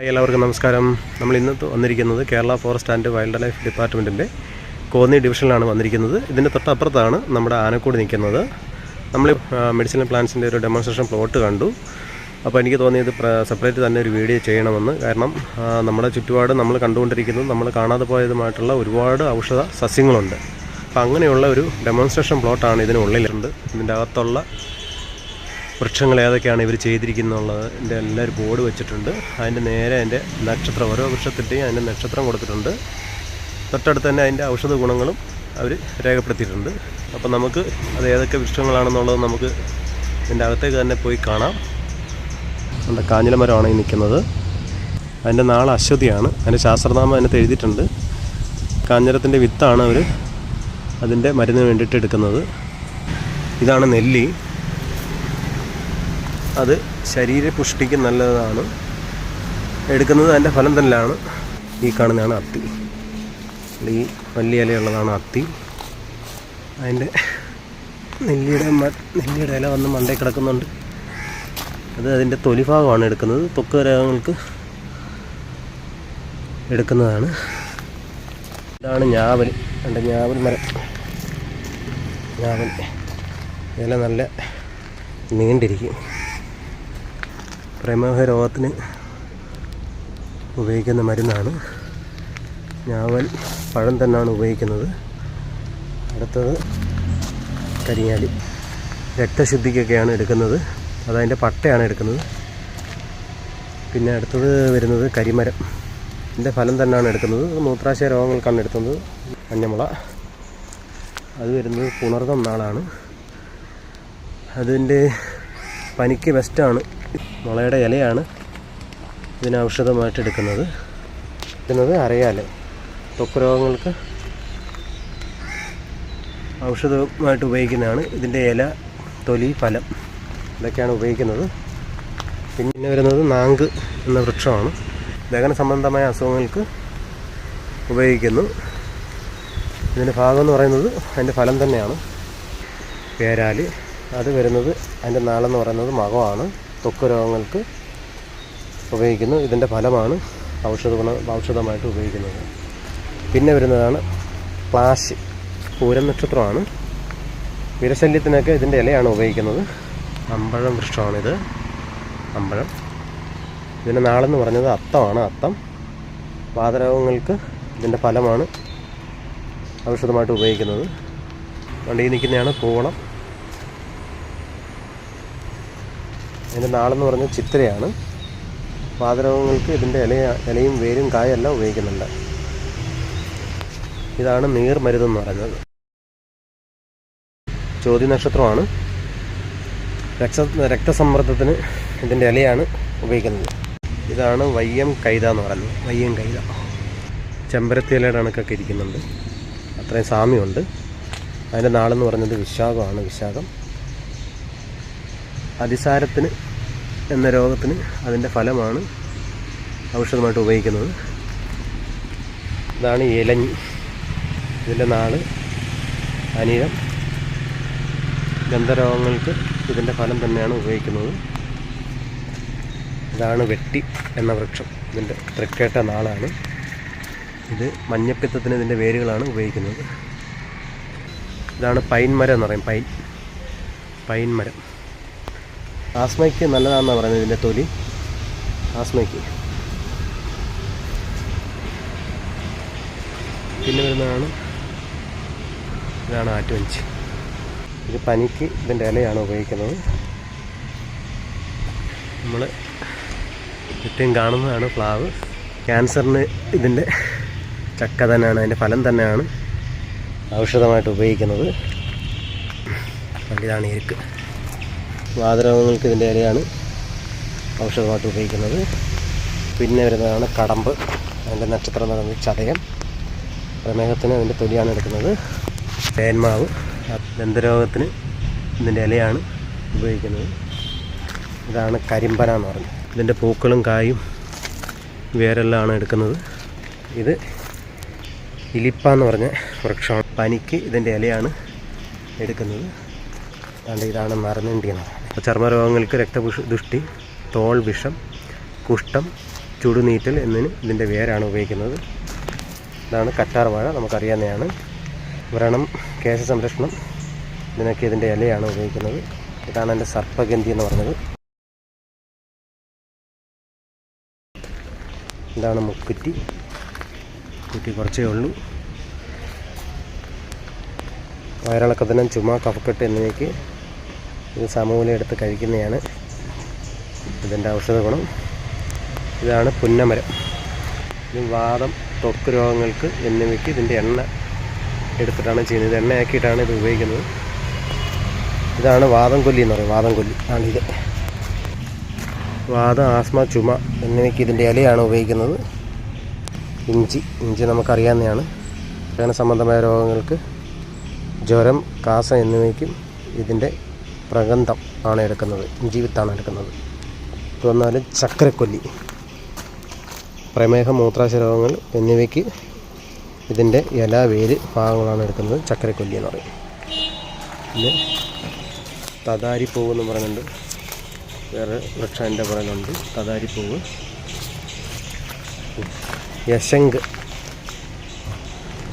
എല്ലാവർക്കും നമസ്കാരം. നമ്മൾ ഇന്ന് വന്നിരിക്കുന്നത് Kerala forest and wildlife ഡിപ്പാർട്ട്മെൻറ്റിൻ്റെ കോന്നി ഡിവിഷനിലാണ് വന്നിരിക്കുന്നത്. ഇതിൻ്റെ തൊട്ടപ്പുറത്താണ് നമ്മുടെ ആനക്കൂട് നിൽക്കുന്നത്. നമ്മൾ മെഡിസിനൽ പ്ലാന്റ്സിൻ്റെ ഒരു ഡെമോൺസ്ട്രേഷൻ പ്ലോട്ട് കണ്ടു. അപ്പോൾ എനിക്ക് തോന്നിയത് സെപ്പറേറ്റ് തന്നെ ഒരു വീഡിയോ ചെയ്യണമെന്ന്. കാരണം നമ്മുടെ ചുറ്റുപാട് നമ്മൾ കണ്ടുകൊണ്ടിരിക്കുന്നത് നമ്മൾ കാണാതെ പോയതുമായിട്ടുള്ള ഒരുപാട് ഔഷധ സസ്യങ്ങളുണ്ട്. അപ്പോൾ അങ്ങനെയുള്ള ഒരു ഡെമോൺസ്ട്രേഷൻ പ്ലോട്ടാണ് ഇതിനുള്ളിലുണ്ട്. ഇതിൻ്റെ അകത്തുള്ള വൃക്ഷങ്ങൾ ഏതൊക്കെയാണ് ഇവർ ചെയ്തിരിക്കുന്നുള്ളതിൻ്റെ എല്ലാവരും ബോർഡ് വെച്ചിട്ടുണ്ട്. അതിൻ്റെ നേരെ അതിൻ്റെ നക്ഷത്രം, ഓരോ വൃക്ഷത്തിൻ്റെയും അതിൻ്റെ നക്ഷത്രം കൊടുത്തിട്ടുണ്ട്. തൊട്ടടുത്ത് തന്നെ അതിൻ്റെ ഔഷധ ഗുണങ്ങളും അവർ രേഖപ്പെടുത്തിയിട്ടുണ്ട്. അപ്പോൾ നമുക്ക് അത് ഏതൊക്കെ വൃക്ഷങ്ങളാണെന്നുള്ളത് നമുക്ക് ഇതിൻ്റെ അകത്തേക്ക് തന്നെ പോയി കാണാം. നമ്മുടെ കാഞ്ഞിലമരമാണ് ഈ നിൽക്കുന്നത്. അതിൻ്റെ നാളെ അശ്വതിയാണ്. അതിൻ്റെ ശാസ്ത്രനാമം അതിനകത്ത് എഴുതിയിട്ടുണ്ട്. കാഞ്ഞിരത്തിൻ്റെ വിത്താണ് അവർ അതിൻ്റെ മരുന്നിന് വേണ്ടിയിട്ട് എടുക്കുന്നത്. ഇതാണ് നെല്ലി. അത് ശരീരപുഷ്ടിക്ക് നല്ലതാണ്. എടുക്കുന്നത് അതിൻ്റെ ഫലം തന്നെയാണ്. ഈ കാണുന്നതാണ് അത്തി. ഈ വലിയ ഇലയുള്ളതാണ് അത്തി. അതിൻ്റെ നെല്ലിയുടെ ഇല വന്ന് മണ്ടയിൽ കിടക്കുന്നുണ്ട്. അത് അതിൻ്റെ തൊലിഭാഗമാണ് എടുക്കുന്നത്. ത്വക്ക് രോഗങ്ങൾക്ക് എടുക്കുന്നതാണ്. ഇതാണ് ഞാവൽ. എൻ്റെ ഞാവൽ മരം. ഞാവൽ ഇല നല്ല നീണ്ടിരിക്കും. പ്രമേഹ രോഗത്തിന് ഉപയോഗിക്കുന്ന മരുന്നാണ്. ഞാവൽ പഴം തന്നെയാണ് ഉപയോഗിക്കുന്നത്. അടുത്തത് കരിങ്ങാലി. രക്തശുദ്ധിക്കൊക്കെയാണ് എടുക്കുന്നത്. അതതിൻ്റെ പട്ടയാണ് എടുക്കുന്നത്. പിന്നെ അടുത്തത് വരുന്നത് കരിമരം. ഇതിൻ്റെ ഫലം തന്നെയാണ് എടുക്കുന്നത്. മൂത്രാശയ രോഗങ്ങൾക്കാണ് എടുക്കുന്നത്. മഞ്ഞമുള. അത് വരുന്നത് പുണർതം നാളാണ്. അതിൻ്റെ പനിക്ക് ബെസ്റ്റാണ്. മുളയുടെ ഇലയാണ് ഇതിന് ഔഷധമായിട്ട് എടുക്കുന്നത്. അരയാൽ ത്വക്ക് രോഗങ്ങൾക്ക് ഔഷധമായിട്ട് ഉപയോഗിക്കുന്നതാണ്. ഇതിൻ്റെ ഇല, തൊലി, ഫലം ഇതൊക്കെയാണ് ഉപയോഗിക്കുന്നത്. പിന്നെ വരുന്നത് നാങ്ക് എന്ന വൃക്ഷമാണ്. ദഹന സംബന്ധമായ അസുഖങ്ങൾക്ക് ഉപയോഗിക്കുന്നു. ഇതിൻ്റെ ഭാഗം എന്ന് പറയുന്നത് അതിൻ്റെ ഫലം തന്നെയാണ്. പേരാൽ. അത് വരുന്നത് അതിൻ്റെ നാളെന്ന് പറയുന്നത് മകമാണ്. ത്വക്ക് രോഗങ്ങൾക്ക് ഉപയോഗിക്കുന്നു. ഇതിൻ്റെ ഫലമാണ് ഔഷധമായിട്ട് ഉപയോഗിക്കുന്നത്. പിന്നെ വരുന്നതാണ് പ്ലാശ്. പൂരം നക്ഷത്രമാണ്. വിരശല്യത്തിനൊക്കെ ഇതിൻ്റെ ഇലയാണ് ഉപയോഗിക്കുന്നത്. അമ്പഴം വൃക്ഷമാണിത്. അമ്പഴം. ഇതിൻ്റെ നാളെന്ന് പറഞ്ഞത് അത്തമാണ്. അത്തം വാതരോഗങ്ങൾക്ക് ഇതിൻ്റെ ഫലമാണ് ഔഷധമായിട്ട് ഉപയോഗിക്കുന്നത്. വണ്ടിയിൽ നിൽക്കുന്നതാണ് പൂവളം. അതിൻ്റെ നാളെന്ന് പറഞ്ഞാൽ ചിത്രയാണ്. വാതരോഗങ്ങൾക്ക് ഇതിൻ്റെ ഇലയും വേരും കായെല്ലാം ഉപയോഗിക്കുന്നുണ്ട്. ഇതാണ് നീർമരുതെന്ന് പറയുന്നത്. ചോതി നക്ഷത്രമാണ്. രക്തസമ്മർദ്ദത്തിന് ഇതിൻ്റെ ഇലയാണ് ഉപയോഗിക്കുന്നത്. ഇതാണ് വയ്യം കൈത എന്ന് പറയുന്നത്. വയ്യം കൈത ചെമ്പരത്തി ഇലയുടെ കണക്കൊക്കെ ഇരിക്കുന്നുണ്ട്. അത്രയും സാമ്യമുണ്ട്. അതിൻ്റെ നാളെന്ന് പറഞ്ഞത് വിശാഖമാണ്. വിശാഖം അതിസാരത്തിന് എന്ന രോഗത്തിന് അതിൻ്റെ ഫലമാണ് ഔഷധമായിട്ട് ഉപയോഗിക്കുന്നത്. ഇതാണ് ഇലഞ്ഞി. ഇതിൻ്റെ നാള് അനിഴം. ഗന്ധരോഗങ്ങൾക്ക് ഇതിൻ്റെ ഫലം തന്നെയാണ് ഉപയോഗിക്കുന്നത്. ഇതാണ് വെട്ടി എന്ന വൃക്ഷം. ഇതിൻ്റെ തൃക്കേട്ട നാളാണ്. ഇത് മഞ്ഞപ്പിത്തത്തിന് ഇതിൻ്റെ വേരുകളാണ് ഉപയോഗിക്കുന്നത്. ഇതാണ് പൈൻ മരം എന്ന് പറയും. പൈൻ മരം. ആസ്മയ്ക്ക് നല്ലതാണെന്നാണ് പറയുന്നത് ഇതിൻ്റെ തൊലി. ആസ്മയ്ക്ക്. പിന്നെ വരുന്നതാണ് ഇതാണ് ആറ്റുവഞ്ചി. ഇത് പനിക്ക് ഇതിൻ്റെ ഇലയാണ് ഉപയോഗിക്കുന്നത്. നമ്മൾ ചുറ്റും കാണുന്നതാണ് പ്ലാവ്. ക്യാൻസറിന് ഇതിൻ്റെ ചക്ക തന്നെയാണ്, അതിൻ്റെ ഫലം തന്നെയാണ് ഔഷധമായിട്ട് ഉപയോഗിക്കുന്നത്. ഇതാണ് എരുക്ക്. വാതരോഗങ്ങൾക്ക് ഇതിൻ്റെ ഇലയാണ് ഔഷധമായിട്ട് ഉപയോഗിക്കുന്നത്. പിന്നെ വരുന്നതാണ് കടമ്പ്. അതിൻ്റെ നക്ഷത്രം എന്ന് പറയുന്നത് ചതയം. പ്രമേഹത്തിന് അതിൻ്റെ തൊലിയാണ് എടുക്കുന്നത്. തേന്മാവ്. ദന്തരോഗത്തിന് ഇതിൻ്റെ ഇലയാണ് ഉപയോഗിക്കുന്നത്. ഇതാണ് കരിമ്പന എന്ന് പറയുന്നത്. ഇതിൻ്റെ പൂക്കളും കായും വേരെല്ലാമാണ് എടുക്കുന്നത്. ഇത് ഇലിപ്പ എന്ന് പറഞ്ഞ വൃക്ഷമാണ്. പനിക്ക് ഇതിൻ്റെ ഇലയാണ് എടുക്കുന്നത്. അതുകൊണ്ട് ഇതാണ് മറന്നുണ്ടി എന്ന് പറയുന്നത്. ചർമ്മരോഗങ്ങൾക്ക് രക്തദുഷ്ടി, തോൾ വിഷം, കുഷ്ഠം, ചുടുനീറ്റൽ എന്നതിന് ഇതിൻ്റെ വേരാണ് ഉപയോഗിക്കുന്നത്. ഇതാണ് കറ്റാർ വാഴ, നമുക്കറിയാവുന്നതാണ്. വ്രണം, കേശ സംരക്ഷണം ഇതിനൊക്കെ ഇതിൻ്റെ ഇലയാണ് ഉപയോഗിക്കുന്നത്. ഇതാണ് എൻ്റെ സർപ്പഗന്ധി എന്ന് പറഞ്ഞത്. ഇതാണ് മുക്കുറ്റി. കുറ്റി കുറച്ചേ ഉള്ളൂ. വയറിളക്കത്തിനും ചുമ, കഫക്കെട്ട് എന്നിവയ്ക്ക് ഇത് സമൂല എടുത്ത് കഴിക്കുന്നതാണ് ഇതിൻ്റെ ഔഷധ ഗുണം. ഇതാണ് പുന്നമരം. ഇത് വാദം, ത്വക്ക് രോഗങ്ങൾക്ക് എന്നിവയ്ക്ക് ഇതിൻ്റെ എണ്ണ എടുത്തിട്ടാണ് ചെയ്യുന്നത്. ഇത് എണ്ണയാക്കിയിട്ടാണ് ഇത് ഉപയോഗിക്കുന്നത്. ഇതാണ് വാദം കൊല്ലി എന്ന് പറയും. വാദം കൊല്ലി ആണിത്. വാദം, ആസ്മ, ചുമ എന്നിവയ്ക്ക് ഇതിൻ്റെ ഇലയാണ് ഉപയോഗിക്കുന്നത്. ഇഞ്ചി നമുക്കറിയാവുന്നതാണ്. ദഹന സംബന്ധമായ രോഗങ്ങൾക്ക്, ജ്വരം, കാസം എന്നിവയ്ക്കും ഇതിൻ്റെ പ്രഗന്ധം ആണ് എടുക്കുന്നത്. ഇഞ്ചി വിത്താണ് എടുക്കുന്നത്. ഇത് വന്നാൽ ചക്രക്കൊല്ലി, പ്രമേഹം, മൂത്രാശയ രോഗങ്ങൾ എന്നിവയ്ക്ക് ഇതിൻ്റെ ഇല, വേര് ഭാഗങ്ങളാണ് എടുക്കുന്നത്. ചക്രക്കൊല്ലി എന്ന് പറയും. പിന്നെ തതാരിപ്പൂവ് എന്ന് പറയുന്നുണ്ട്. വേറെ വൃക്ഷം എൻ്റെ പുറകിലുണ്ട്. തതാരിപ്പൂവ്. യശങ്ക്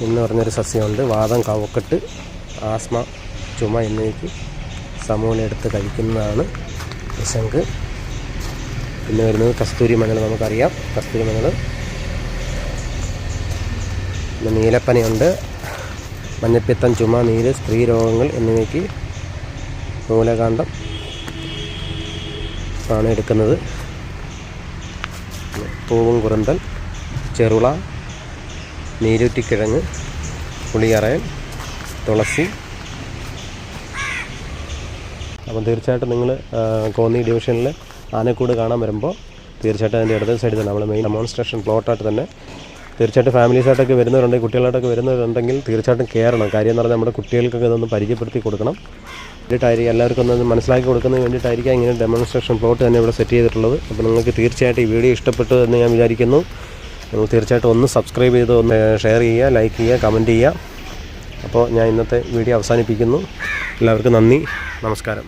എന്ന് പറഞ്ഞൊരു സസ്യമുണ്ട്. വാദം, കഫക്കെട്ട്, ആസ്മ, ചുമ എന്നിവയ്ക്ക് സമൂല എടുത്ത് കഴിക്കുന്നതാണ് യശങ്ക്. പിന്നെ വരുന്നത് കസ്തൂരി മഞ്ഞൾ, നമുക്കറിയാം കസ്തൂരി മഞ്ഞൾ. പിന്നെ നീലപ്പനയുണ്ട്. മഞ്ഞപ്പിത്തം, ചുമ, നീര്, സ്ത്രീ രോഗങ്ങൾ എന്നിവയ്ക്ക് മൂലകാന്ഡം ആണ് എടുക്കുന്നത്. പൂവും കുറുന്തൽ, ചെറുള, നീരൂറ്റിക്കിഴങ്ങ്, പുളിയറയൻ, തുളസി. അപ്പം തീർച്ചയായിട്ടും നിങ്ങൾ കോന്നി ഡിവിഷനിൽ ആനക്കൂട് കാണാൻ വരുമ്പോൾ തീർച്ചയായിട്ടും അതിൻ്റെ ഇടത് സൈഡിൽ തന്നെ നമ്മൾ മെയിൻ ഡെമോൺസ്ട്രേഷൻ പ്ലോട്ടായിട്ട് തന്നെ തീർച്ചയായിട്ടും ഫാമിലീസായിട്ടൊക്കെ വരുന്നവരുണ്ടെങ്കിൽ, കുട്ടികളായിട്ടൊക്കെ വരുന്നവരുണ്ടെങ്കിൽ തീർച്ചയായിട്ടും കയറണം. കാര്യം എന്ന് പറഞ്ഞാൽ നമ്മുടെ കുട്ടികൾക്കൊക്കെ ഇതൊന്ന് പരിചയപ്പെടുത്തി കൊടുക്കണം. വേണ്ടിയിട്ടായിരിക്കും, എല്ലാവർക്കും ഒന്ന് മനസ്സിലാക്കി കൊടുക്കുന്നതിന് വേണ്ടിയിട്ടായിരിക്കും ഇങ്ങനെ ഡെമോൺസ്ട്രേഷൻ പ്ലോട്ട് തന്നെ ഇവിടെ സെറ്റ് ചെയ്തിട്ടുള്ളത്. അപ്പോൾ നിങ്ങൾക്ക് തീർച്ചയായിട്ടും ഈ വീഡിയോ ഇഷ്ടപ്പെട്ടു എന്ന് ഞാൻ വിചാരിക്കുന്നു. നിങ്ങൾ തീർച്ചയായിട്ടും ഒന്ന് സബ്സ്ക്രൈബ് ചെയ്ത് ഒന്ന് ഷെയർ ചെയ്യുക, ലൈക്ക് ചെയ്യുക, കമൻറ്റ് ചെയ്യുക. അപ്പോൾ ഞാൻ ഇന്നത്തെ വീഡിയോ അവസാനിപ്പിക്കുന്നു. എല്ലാവർക്കും നന്ദി, നമസ്കാരം.